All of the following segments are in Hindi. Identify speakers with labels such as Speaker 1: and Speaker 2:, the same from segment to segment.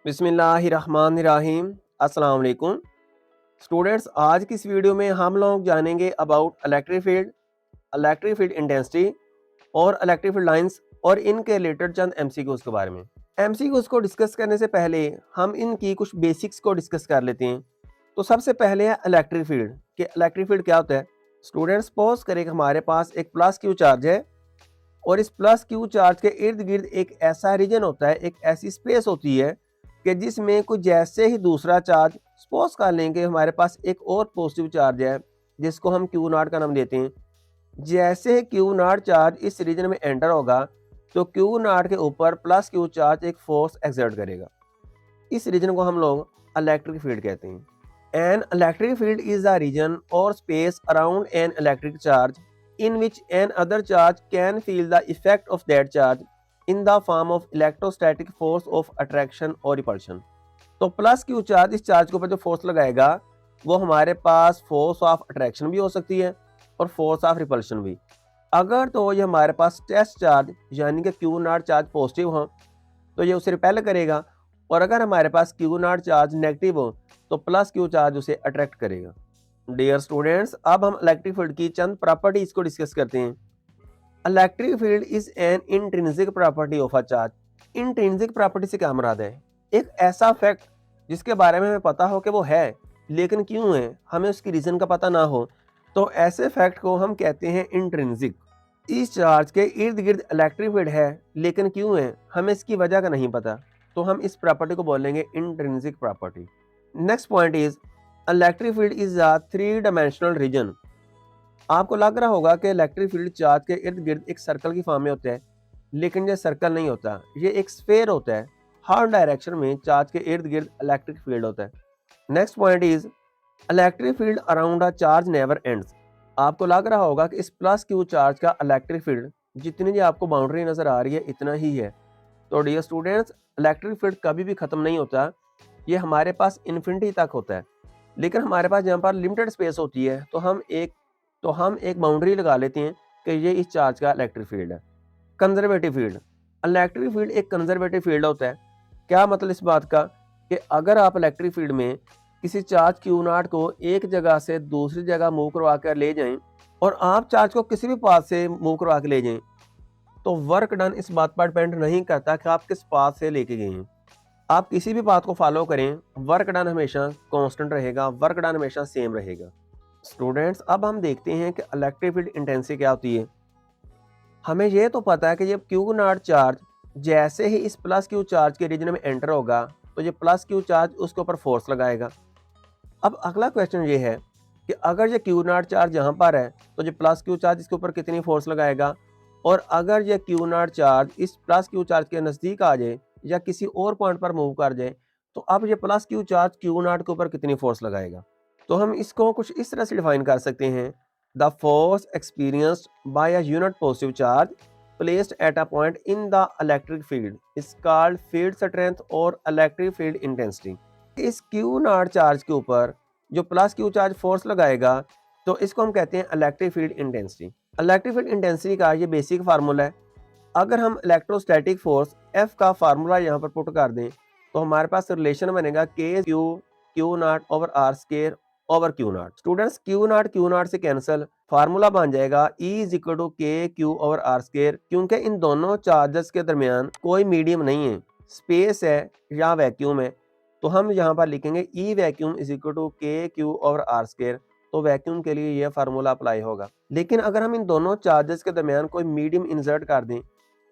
Speaker 1: बिस्मिल्लाहिर्रहमानिर्रहीम। अस्सलाम वालेकुम स्टूडेंट्स, आज की इस वीडियो में हम लोग जानेंगे अबाउट इलेक्ट्रिक फील्ड इंटेंसिटी और इलेक्ट्रिक फील्ड लाइंस और इनके रिलेटेड चंद एमसीक्यूज के बारे में। एमसीक्यूज को डिस्कस करने से पहले हम इनकी कुछ बेसिक्स को डिस्कस कर लेते हैं। तो सबसे पहले है इलेक्ट्रिक फील्ड कि इलेक्ट्रिक फील्ड क्या होता है। स्टूडेंट्स, सपोज करें कि हमारे पास एक प्लस क्यू चार्ज है और इस प्लस क्यू चार्ज के इर्द गिर्द एक ऐसा रीजन होता है, एक ऐसी स्पेस होती है कि जिसमें कुछ जैसे ही दूसरा चार्ज, सपोज कर लेंगे हमारे पास एक और पॉजिटिव चार्ज है जिसको हम क्यू नॉट का नाम देते हैं। जैसे ही क्यू नॉट चार्ज इस रीजन में एंटर होगा तो क्यू नॉट के ऊपर प्लस क्यू चार्ज एक फोर्स एक्सर्ट करेगा। इस रीजन को हम लोग इलेक्ट्रिक फील्ड कहते हैं। An electric field is the region और space around an electric charge in which an other charge can feel the effect of that charge in the form of electrostatic force of attraction or repulsion। तो प्लस क्यू चार्ज इस चार्ज के ऊपर जो फोर्स लगाएगा वो हमारे पास फोर्स ऑफ अट्रैक्शन भी हो सकती है और फोर्स ऑफ रिपल्शन भी। अगर तो ये हमारे पास टेस्ट चार्ज यानी कि क्यू नॉट चार्ज पॉजिटिव हो तो ये उसे रिपेल करेगा, और अगर हमारे पास क्यू नॉट चार्ज नेगेटिव हो तो प्लस क्यू चार्ज उसे अट्रैक्ट करेगा। डियर स्टूडेंट्स, अब हम इलेक्ट्रिक फील्ड की चंद प्रॉपर्टीज को डिस्कस करते हैं। Electric field is an intrinsic property of a charge. Intrinsic property से क्या मुराद है? एक ऐसा फैक्ट जिसके बारे में हमें पता हो कि वो है लेकिन क्यों है हमें उसकी रीजन का पता ना हो, तो ऐसे फैक्ट को हम कहते हैं इंट्रिंसिक। इस चार्ज के इर्द गिर्द इलेक्ट्रिक फील्ड है लेकिन क्यों है हमें इसकी वजह का नहीं पता, तो हम इस प्रॉपर्टी को बोलेंगे intrinsic property. Next point is electric field is a three dimensional region. आपको लग रहा होगा कि इलेक्ट्रिक फील्ड चार्ज के इर्द गिर्द एक सर्कल की फॉर्म में होता है, लेकिन ये सर्कल नहीं होता, ये एक स्फीयर होता है। हर डायरेक्शन में चार्ज के इर्द गिर्द इलेक्ट्रिक फील्ड होता है। Next point is electric field around a charge never ends. आपको लग रहा होगा कि इस प्लस क्यू चार्ज का इलेक्ट्रिक फील्ड जितनी जी आपको बाउंड्री नजर आ रही है इतना ही है। तो डियर स्टूडेंट्स, इलेक्ट्रिक फील्ड कभी भी खत्म नहीं होता, ये हमारे पास इन्फिनिटी तक होता है। लेकिन हमारे पास यहाँ पर लिमिटेड स्पेस होती है तो हम एक बाउंड्री लगा लेते हैं कि ये इस चार्ज का इलेक्ट्रिक फील्ड है। Conservative field. इलेक्ट्रिक फील्ड एक कंजर्वेटिव फील्ड होता है। क्या मतलब इस बात का कि अगर आप इलेक्ट्रिक फील्ड में किसी चार्ज क्यू नॉट को एक जगह से दूसरी जगह मूव करवा कर ले जाएं और आप चार्ज को किसी भी पाथ से मूव करवा के ले जाएं, तो वर्क डन इस बात पर डिपेंड नहीं करता कि आप किस पाथ से लेके गए हैं। आप किसी भी बात को फॉलो करें, वर्क डन हमेशा कांस्टेंट रहेगा, वर्क डन हमेशा सेम रहेगा। स्टूडेंट्स, अब हम देखते हैं कि इलेक्ट्रिक फील्ड इंटेंसिटी क्या होती है। हमें यह तो पता है कि जब क्यू नॉट चार्ज जैसे ही इस प्लस क्यू चार्ज के रीजन में एंटर होगा तो ये प्लस क्यू चार्ज उसके ऊपर फोर्स लगाएगा। अब अगला क्वेश्चन ये है कि अगर ये क्यू नॉट चार्ज यहाँ पर है तो ये प्लस क्यू चार्ज इसके ऊपर कितनी फोर्स लगाएगा, और अगर ये क्यू नॉट चार्ज इस प्लस क्यू चार्ज के नज़दीक आ जाए या किसी और पॉइंट पर मूव कर जाए तो अब ये plus Q charge Q not के ऊपर कितनी फोर्स लगाएगा। तो हम इसको कुछ इस तरह से डिफाइन कर सकते हैं। The force experienced bye a unit positive charge placed at a point in the electric field is called field strength और इलेक्ट्रिक फील्ड इंटेंसिटी। इस क्यू नॉट चार्ज के ऊपर जो प्लस क्यू चार्ज फोर्स लगाएगा तो इसको हम कहते हैं electric field intensity. Electric field intensity का ये बेसिक फार्मूला है। अगर हम इलेक्ट्रोस्टैटिक फोर्स F का फार्मूला यहाँ पर पुट कर दें तो हमारे पास रिलेशन बनेगा k q naught over r square over q naught. Students, q naught से कैंसिल, फार्मूला बन जाएगा E is equal to k q over r square. क्योंकि इन दोनों चार्जेस के दरमियान कोई मीडियम नहीं है, स्पेस है या वैक्यूम है, तो हम यहाँ पर लिखेंगे E vacuum is equal to k q over r square. तो वैक्यूम के लिए यह फार्मूला अप्लाई होगा। लेकिन अगर हम इन दोनों चार्जेस के दरमियान कोई मीडियम इंसर्ट कर दें,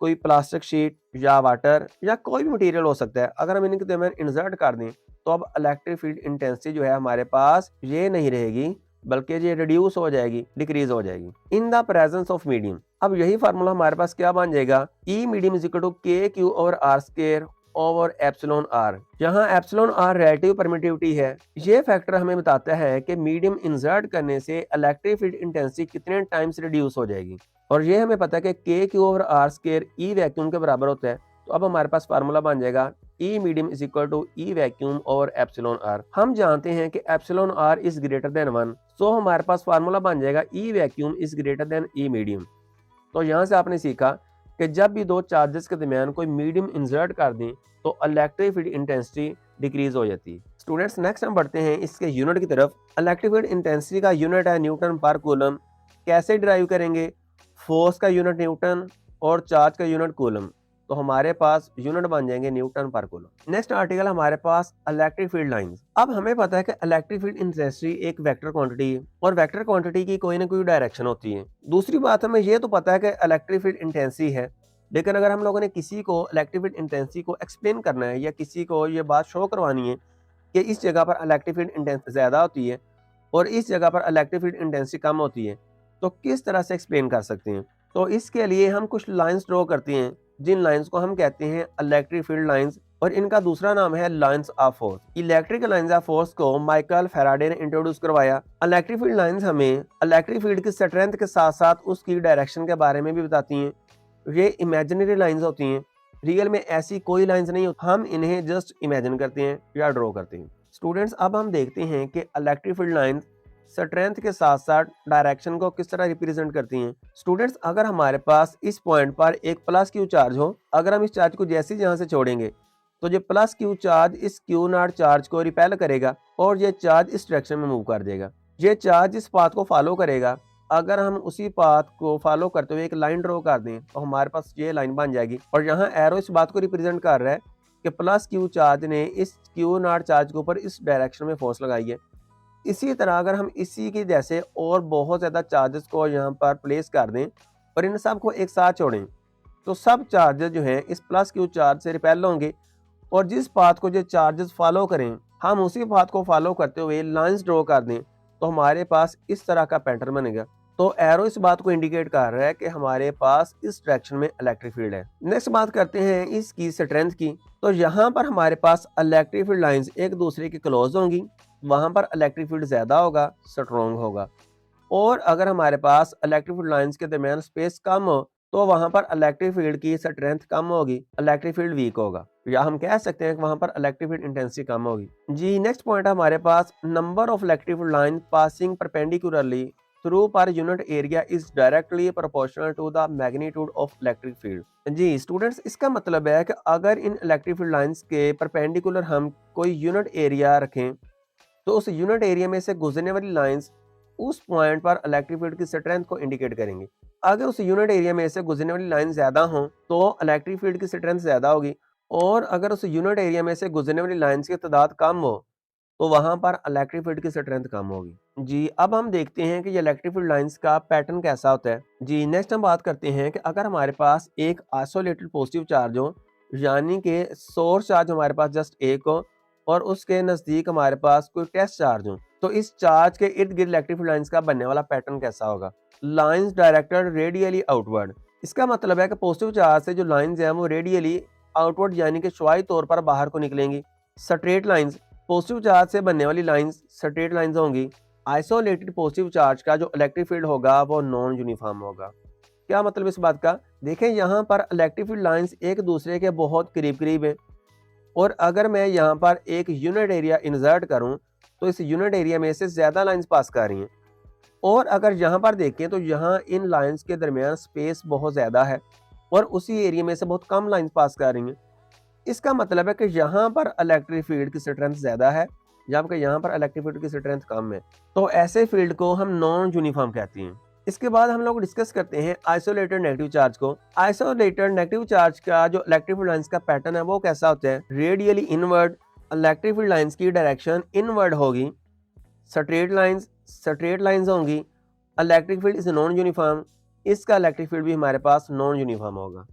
Speaker 1: कोई प्लास्टिक शीट या वाटर या कोई भी मटेरियल हो सकता है, अगर हम इनके दरमियान इंसर्ट कर दें तो अब इलेक्ट्रिक फील्ड इंटेंसिटी जो है हमारे पास ये नहीं रहेगी बल्कि ये रिड्यूस हो जाएगी, डिक्रीज हो जाएगी in the presence of medium. अब यही फार्मूला हमारे पास क्या बन जाएगा, E medium is equal to k q over r square over epsilon r. जहां एप्सिलॉन आर रिलेटिव परमिटिविटी है, ये फैक्टर हमें बताता है कि मीडियम इंसर्ट करने से इलेक्ट्रिक फील्ड इंटेंसिटी कितने टाइम्स रिड्यूस हो जाएगी, और ये हमें पता है कि k q over r square E vacuum के बराबर होता है। तो अब हमारे पास फार्मूला बन जाएगा E medium is equal to E vacuum over epsilon R. हम जानते हैं कि epsilon R is greater than 1, so हमारे पास फार्मूला बन जाएगा E vacuum is greater than E medium. तो यहाँ से आपने सीखा कि जब भी दो चार्जेस के दरमियान कोई मीडियम इंसर्ट कर दें तो इलेक्ट्रिक फील्ड इंटेंसिटी डिक्रीज हो जाती है। स्टूडेंट्स नेक्स्ट हम बढ़ते हैं इसके यूनिट की तरफ। इलेक्ट्रिक फील्ड इंटेंसिटी का यूनिट है न्यूटन पर कूलम। कैसे डिराइव करेंगे? फोर्स का यूनिट न्यूटन और चार्ज का यूनिट कूलम, तो हमारे पास यूनिट बन जाएंगे न्यूटन पर कूलम। नेक्स्ट आर्टिकल हमारे पास इलेक्ट्रिक फील्ड लाइंस। अब हमें पता है कि इलेक्ट्रिक फील्ड इंटेंसिटी एक वेक्टर क्वांटिटी है और वेक्टर क्वांटिटी की कोई ना कोई डायरेक्शन होती है। दूसरी बात हमें ये तो पता है कि इलेक्ट्रिक फील्ड इंटेंसिटी है, लेकिन अगर हम लोगों ने किसी को इलेक्ट्रिक फील्ड इंटेंसिटी को एक्सप्लेन करना है या किसी को ये बात शो करवानी है कि इस जगह पर इलेक्ट्रिक फील्ड इंटेंसिटी ज़्यादा होती है और इस जगह पर इलेक्ट्रिक फील्ड इंटेंसिटी कम होती है, तो किस तरह से एक्सप्लेन कर सकते हैं? तो इसके लिए हम कुछ लाइंस ड्रॉ करते हैं, जिन लाइंस को हम कहते हैं इलेक्ट्रिक फील्ड लाइंस, और इनका दूसरा नाम है lines of force. Electric lines of force को माइकल फैराडे ने इंट्रोड्यूस करवाया। इलेक्ट्रिक फील्ड लाइंस हमें इलेक्ट्रिक फील्ड की स्ट्रेंथ के साथ साथ उसकी डायरेक्शन के बारे में भी बताती हैं। ये इमेजिनरी लाइंस होती हैं, रियल में ऐसी कोई लाइंस नहीं होती, हम इन्हें जस्ट इमेजिन करते हैं या ड्रॉ करते हैं। स्टूडेंट्स अब हम देखते हैं कि इलेक्ट्रिक फील्ड लाइंस स्ट्रेंथ के साथ साथ डायरेक्शन को किस तरह रिप्रेजेंट करती हैं। स्टूडेंट्स अगर हमारे पास इस पॉइंट पर एक प्लस क्यू चार्ज हो, अगर हम इस चार्ज को जैसे ही यहाँ से छोड़ेंगे तो ये प्लस क्यू चार्ज इस क्यू नॉट चार्ज को रिपेल करेगा और ये चार्ज इस डायरेक्शन में मूव कर देगा। ये चार्ज इस पाथ को फॉलो करेगा। अगर हम उसी पाथ को फॉलो करते हुए एक लाइन ड्रॉ कर दें तो हमारे पास ये लाइन बन जाएगी और यहाँ एरो इस बात को रिप्रेजेंट कर रहा है कि प्लस क्यू चार्ज ने इस क्यू नॉट चार्ज के ऊपर इस डायरेक्शन में फोर्स लगाई है। इसी तरह अगर हम इसी के जैसे और बहुत ज़्यादा चार्जेस को यहाँ पर प्लेस कर दें और इन सब को एक साथ छोड़ें तो सब चार्जेस जो हैं इस प्लस क्यू चार्ज से रिपेल होंगे और जिस पाथ को जो चार्जेस फॉलो करें हम उसी पाथ को फॉलो करते हुए लाइंस ड्रॉ कर दें तो हमारे पास इस तरह का पैटर्न बनेगा। तो एरो इस बात को इंडिकेट कर रहा है कि हमारे पास इस डायरेक्शन में इलेक्ट्रिक फील्ड है। नेक्स्ट बात करते हैं इसकी स्ट्रेंथ की। तो यहाँ पर हमारे पास इलेक्ट्रिक फील्ड लाइंस एक दूसरे के क्लोज होंगी, वहाँ पर इलेक्ट्रिक फील्ड ज़्यादा होगा, स्ट्रॉन्ग होगा। और अगर हमारे पास इलेक्ट्रिक फील्ड लाइंस के दरमियान स्पेस कम हो तो वहाँ पर इलेक्ट्रिक फील्ड की स्ट्रेंथ कम होगी, इलेक्ट्रिक फील्ड वीक होगा, या हम कह सकते हैं कि वहाँ पर इलेक्ट्रिक फील्ड इंटेंसिटी कम होगी। जी नेक्स्ट पॉइंट है हमारे पास number of electric field line passing perpendicularly through per unit area is directly proportional to the magnitude of electric field. जी स्टूडेंट्स इसका मतलब है कि अगर इन इलेक्ट्रिक फील्ड लाइंस के परपेंडिकुलर हम कोई यूनिट एरिया रखें तो उस यूनिट एरिया में से गुजरने वाली लाइंस उस पॉइंट पर इलेक्ट्रिक फील्ड की स्ट्रेंथ को इंडिकेट करेंगे। अगर उस यूनिट एरिया में से गुजरने वाली लाइन ज्यादा हो तो इलेक्ट्रिक फील्ड की स्ट्रेंथ ज्यादा होगी, और अगर उस यूनिट एरिया में से गुजरने वाली लाइंस की तादाद कम हो तो वहां पर इलेक्ट्रिक फील्ड की स्ट्रेंथ कम होगी। जी अब हम देखते हैं कि ये इलेक्ट्रिक फील्ड लाइंस का पैटर्न कैसा होता है। जी नेक्स्ट हम बात करते हैं कि अगर हमारे पास एक आइसोलेटेड पॉजिटिव चार्ज हो, यानी कि सोर्स चार्ज हमारे पास जस्ट एक हो और उसके नज़दीक हमारे पास कोई टेस्ट चार्ज हो, तो इस चार्ज के इर्द गिर्द इलेक्ट्रिक फील्ड लाइंस का बनने वाला पैटर्न कैसा होगा? Lines directed radially outward. इसका मतलब है कि पॉजिटिव चार्ज से जो लाइंस हैं वो रेडियली आउटवर्ड यानी कि शुआई तौर पर बाहर को निकलेंगी। स्ट्रेट लाइंस, पॉजिटिव चार्ज से बनने वाली लाइंस स्ट्रेट लाइंस होंगी। आइसोलेटेड पॉजिटिव चार्ज का जो इलेक्ट्रिक फील्ड होगा वो नॉन यूनिफॉर्म होगा। क्या मतलब इस बात का? देखें यहाँ पर इलेक्ट्रिक फील्ड लाइंस एक दूसरे के बहुत करीब करीब हैं और अगर मैं यहाँ पर एक यूनिट एरिया इंसर्ट करूँ तो इस यूनिट एरिया में से ज़्यादा लाइंस पास कर रही हैं, और अगर यहाँ पर देखें तो यहाँ इन लाइंस के दरमियान स्पेस बहुत ज़्यादा है और उसी एरिया में से बहुत कम लाइंस पास कर रही हैं। इसका मतलब है कि यहाँ पर इलेक्ट्रिक फील्ड की स्ट्रेंथ ज़्यादा है जबकि यहाँ पर इलेक्ट्रिक फील्ड की स्ट्रेंथ कम है, तो ऐसे फील्ड को हम नॉन यूनिफॉर्म कहते हैं। इसके बाद हम लोग डिस्कस करते हैं आइसोलेटेड नेगेटिव चार्ज को। आइसोलेटेड नेगेटिव चार्ज का जो इलेक्ट्रिक फील्ड लाइंस का पैटर्न है वो कैसा होता है? Radially inward, electric field lines की डायरेक्शन इनवर्ड होगी। स्ट्रेट लाइंस होंगी। Electric field is non uniform, इसका इलेक्ट्रिक फील्ड भी हमारे पास नॉन यूनिफॉर्म होगा।